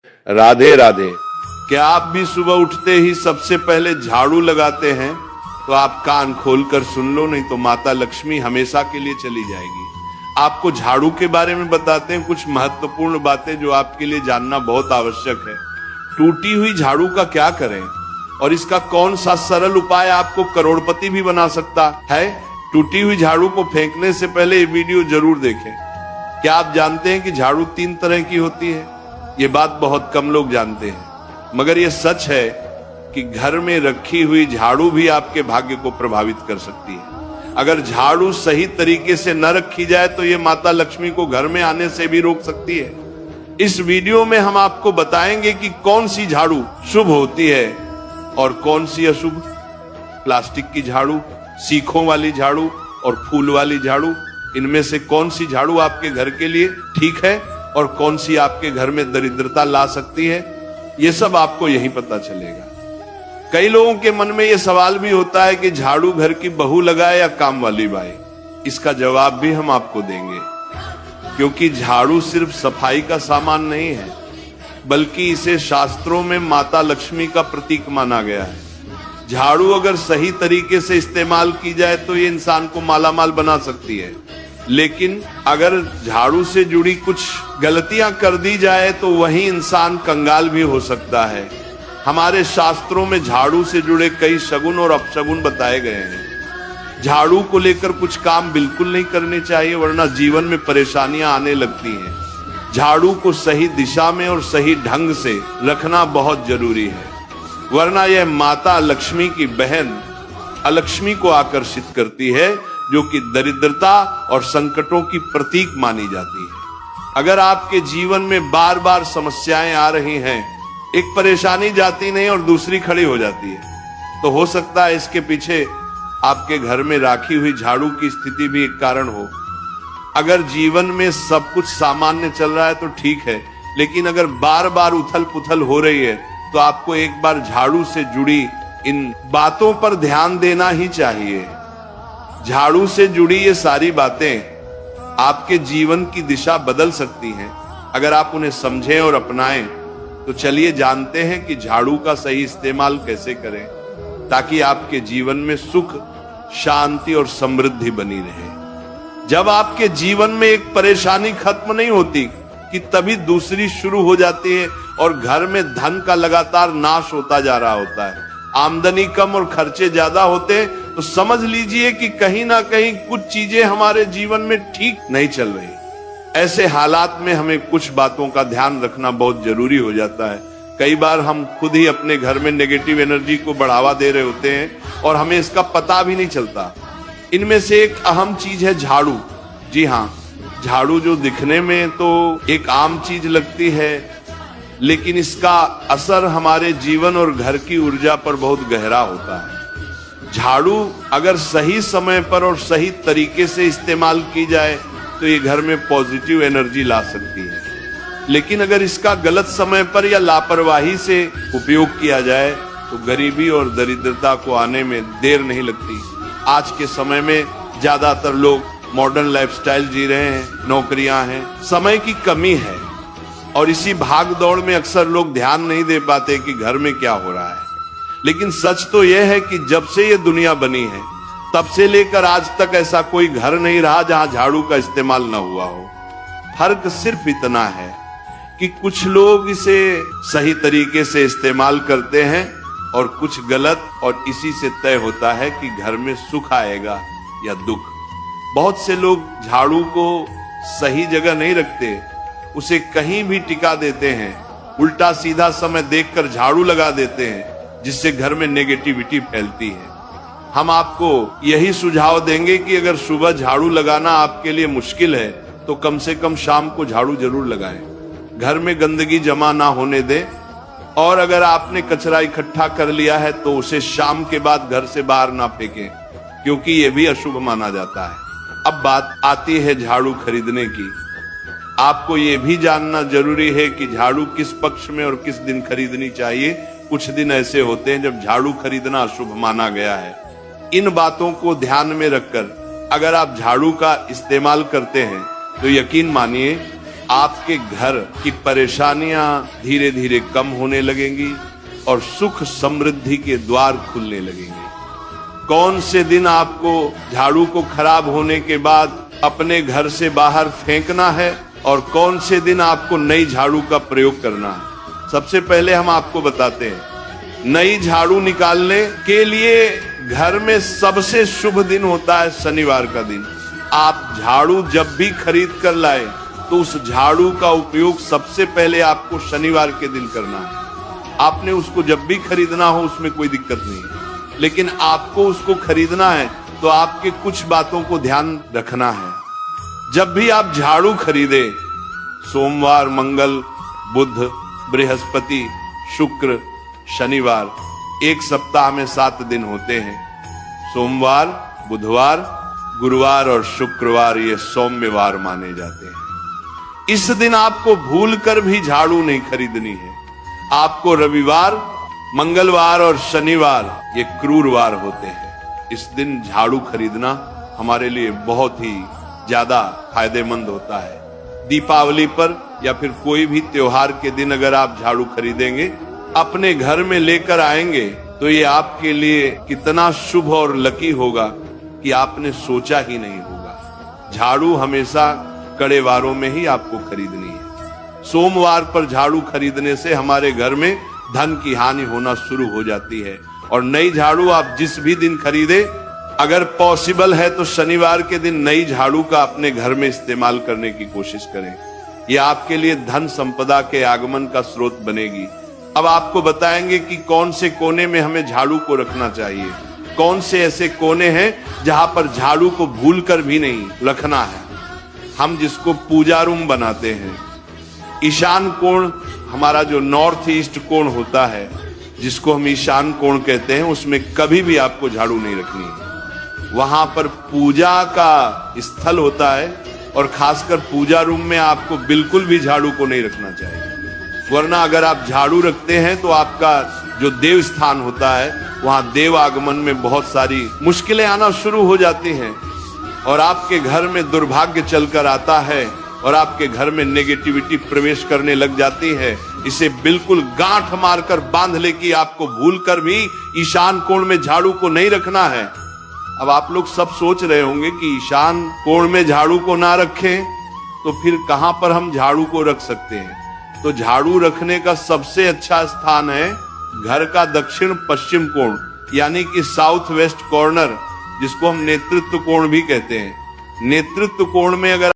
राधे राधे। क्या आप भी सुबह उठते ही सबसे पहले झाड़ू लगाते हैं? तो आप कान खोलकर सुन लो, नहीं तो माता लक्ष्मी हमेशा के लिए चली जाएगी। आपको झाड़ू के बारे में बताते हैं कुछ महत्वपूर्ण बातें जो आपके लिए जानना बहुत आवश्यक है। टूटी हुई झाड़ू का क्या करें और इसका कौन सा सरल उपाय आपको करोड़पति भी बना सकता है? टूटी हुई झाड़ू को फेंकने से पहले ये वीडियो जरूर देखें। क्या आप जानते हैं कि झाड़ू 3 तरह की होती है? ये बात बहुत कम लोग जानते हैं, मगर ये सच है कि घर में रखी हुई झाड़ू भी आपके भाग्य को प्रभावित कर सकती है। अगर झाड़ू सही तरीके से न रखी जाए तो ये माता लक्ष्मी को घर में आने से भी रोक सकती है। इस वीडियो में हम आपको बताएंगे कि कौन सी झाड़ू शुभ होती है और कौन सी अशुभ। प्लास्टिक की झाड़ू, सीखों वाली झाड़ू और फूल वाली झाड़ू, इनमें से कौन सी झाड़ू आपके घर के लिए ठीक है और कौन सी आपके घर में दरिद्रता ला सकती है, ये सब आपको यहीं पता चलेगा। कई लोगों के मन में ये सवाल भी होता है कि झाड़ू घर की बहू लगाए या काम वाली बाई। इसका जवाब भी हम आपको देंगे, क्योंकि झाड़ू सिर्फ सफाई का सामान नहीं है, बल्कि इसे शास्त्रों में माता लक्ष्मी का प्रतीक माना गया है। झाड़ू अगर सही तरीके से इस्तेमाल की जाए तो ये इंसान को मालामाल बना सकती है, लेकिन अगर झाड़ू से जुड़ी कुछ गलतियां कर दी जाए तो वही इंसान कंगाल भी हो सकता है। हमारे शास्त्रों में झाड़ू से जुड़े कई शगुन और अपशगुन बताए गए हैं। झाड़ू को लेकर कुछ काम बिल्कुल नहीं करने चाहिए, वरना जीवन में परेशानियां आने लगती हैं। झाड़ू को सही दिशा में और सही ढंग से रखना बहुत जरूरी है, वरना यह माता लक्ष्मी की बहन अलक्ष्मी को आकर्षित करती है, जो कि दरिद्रता और संकटों की प्रतीक मानी जाती है। अगर आपके जीवन में बार बार समस्याएं आ रही हैं, एक परेशानी जाती नहीं और दूसरी खड़ी हो जाती है, तो हो सकता है इसके पीछे आपके घर में राखी हुई झाड़ू की स्थिति भी एक कारण हो। अगर जीवन में सब कुछ सामान्य चल रहा है तो ठीक है, लेकिन अगर बार बार उथल पुथल हो रही है तो आपको एक बार झाड़ू से जुड़ी इन बातों पर ध्यान देना ही चाहिए। झाड़ू से जुड़ी ये सारी बातें आपके जीवन की दिशा बदल सकती हैं अगर आप उन्हें समझें और अपनाएं। तो चलिए जानते हैं कि झाड़ू का सही इस्तेमाल कैसे करें, ताकि आपके जीवन में सुख, शांति और समृद्धि बनी रहे। जब आपके जीवन में एक परेशानी खत्म नहीं होती कि तभी दूसरी शुरू हो जाती है और घर में धन का लगातार नाश होता जा रहा होता है। आमदनी कम और खर्चे ज्यादा होते हैं तो समझ लीजिए कि कहीं ना कहीं कुछ चीजें हमारे जीवन में ठीक नहीं चल रही। ऐसे हालात में हमें कुछ बातों का ध्यान रखना बहुत जरूरी हो जाता है। कई बार हम खुद ही अपने घर में नेगेटिव एनर्जी को बढ़ावा दे रहे होते हैं और हमें इसका पता भी नहीं चलता। इनमें से एक अहम चीज है झाड़ू। जी हाँ, झाड़ू जो दिखने में तो एक आम चीज लगती है, लेकिन इसका असर हमारे जीवन और घर की ऊर्जा पर बहुत गहरा होता है। झाड़ू अगर सही समय पर और सही तरीके से इस्तेमाल की जाए तो ये घर में पॉजिटिव एनर्जी ला सकती है, लेकिन अगर इसका गलत समय पर या लापरवाही से उपयोग किया जाए तो गरीबी और दरिद्रता को आने में देर नहीं लगती। आज के समय में ज्यादातर लोग मॉडर्न लाइफस्टाइल जी रहे हैं, नौकरियां हैं, समय की कमी है और इसी भाग दौड़ में अक्सर लोग ध्यान नहीं दे पाते कि घर में क्या हो रहा है। लेकिन सच तो यह है कि जब से ये दुनिया बनी है तब से लेकर आज तक ऐसा कोई घर नहीं रहा जहां झाड़ू का इस्तेमाल न हुआ हो। फर्क सिर्फ इतना है कि कुछ लोग इसे सही तरीके से इस्तेमाल करते हैं और कुछ गलत, और इसी से तय होता है कि घर में सुख आएगा या दुख। बहुत से लोग झाड़ू को सही जगह नहीं रखते, उसे कहीं भी टिका देते हैं, उल्टा सीधा समय देखकर झाड़ू लगा देते हैं, जिससे घर में नेगेटिविटी फैलती है। हम आपको यही सुझाव देंगे कि अगर सुबह झाड़ू लगाना आपके लिए मुश्किल है तो कम से कम शाम को झाड़ू जरूर लगाएं। घर में गंदगी जमा ना होने दें, और अगर आपने कचरा इकट्ठा कर लिया है तो उसे शाम के बाद घर से बाहर ना फेंकें, क्योंकि यह भी अशुभ माना जाता है। अब बात आती है झाड़ू खरीदने की। आपको यह भी जानना जरूरी है कि झाड़ू किस पक्ष में और किस दिन खरीदनी चाहिए। कुछ दिन ऐसे होते हैं जब झाड़ू खरीदना अशुभ माना गया है। इन बातों को ध्यान में रखकर अगर आप झाड़ू का इस्तेमाल करते हैं तो यकीन मानिए आपके घर की परेशानियां धीरे धीरे कम होने लगेंगी और सुख समृद्धि के द्वार खुलने लगेंगे। कौन से दिन आपको झाड़ू को खराब होने के बाद अपने घर से बाहर फेंकना है और कौन से दिन आपको नई झाड़ू का प्रयोग करना है, सबसे पहले हम आपको बताते हैं। नई झाड़ू निकालने के लिए घर में सबसे शुभ दिन होता है शनिवार का दिन। आप झाड़ू जब भी खरीद कर लाए तो उस झाड़ू का उपयोग सबसे पहले आपको शनिवार के दिन करना है। आपने उसको जब भी खरीदना हो उसमें कोई दिक्कत नहीं है, लेकिन आपको उसको खरीदना है तो आपके कुछ बातों को ध्यान रखना है। जब भी आप झाड़ू खरीदे, सोमवार, मंगल, बुध, बृहस्पति, शुक्र, शनिवार, एक सप्ताह में 7 दिन होते हैं। सोमवार, बुधवार, गुरुवार और शुक्रवार ये सौम्यवार माने जाते हैं। इस दिन आपको भूलकर भी झाड़ू नहीं खरीदनी है। आपको रविवार, मंगलवार और शनिवार ये क्रूरवार होते हैं। इस दिन झाड़ू खरीदना हमारे लिए बहुत ही ज्यादा फायदेमंद होता है। दीपावली पर या फिर कोई भी त्योहार के दिन अगर आप झाड़ू खरीदेंगे, अपने घर में लेकर आएंगे तो ये आपके लिए कितना शुभ और लकी होगा कि आपने सोचा ही नहीं होगा। झाड़ू हमेशा कड़े वारों में ही आपको खरीदनी है। सोमवार पर झाड़ू खरीदने से हमारे घर में धन की हानि होना शुरू हो जाती है। और नई झाड़ू आप जिस भी दिन खरीदे, अगर पॉसिबल है तो शनिवार के दिन नई झाड़ू का अपने घर में इस्तेमाल करने की कोशिश करें। ये आपके लिए धन संपदा के आगमन का स्रोत बनेगी। अब आपको बताएंगे कि कौन से कोने में हमें झाड़ू को रखना चाहिए, कौन से ऐसे कोने हैं जहां पर झाड़ू को भूलकर भी नहीं रखना है। हम जिसको पूजा रूम बनाते हैं, ईशान कोण हमारा जो नॉर्थ ईस्ट कोण होता है, जिसको हम ईशान कोण कहते हैं, उसमें कभी भी आपको झाड़ू नहीं रखनी है। वहां पर पूजा का स्थल होता है और खासकर पूजा रूम में आपको बिल्कुल भी झाड़ू को नहीं रखना चाहिए। वरना अगर आप झाड़ू रखते हैं तो आपका जो देव स्थान होता है वहां देव आगमन में बहुत सारी मुश्किलें आना शुरू हो जाती हैं और आपके घर में दुर्भाग्य चलकर आता है और आपके घर में नेगेटिविटी प्रवेश करने लग जाती है। इसे बिल्कुल गांठ मारकर बांध ले कि आपको भूलकर भी ईशान कोण में झाड़ू को नहीं रखना है। अब आप लोग सब सोच रहे होंगे कि ईशान कोण में झाड़ू को ना रखें तो फिर कहां पर हम झाड़ू को रख सकते हैं। तो झाड़ू रखने का सबसे अच्छा स्थान है घर का दक्षिण पश्चिम कोण, यानी कि साउथ वेस्ट कॉर्नर, जिसको हम नेतृत्व कोण भी कहते हैं। नेतृत्व कोण में अगर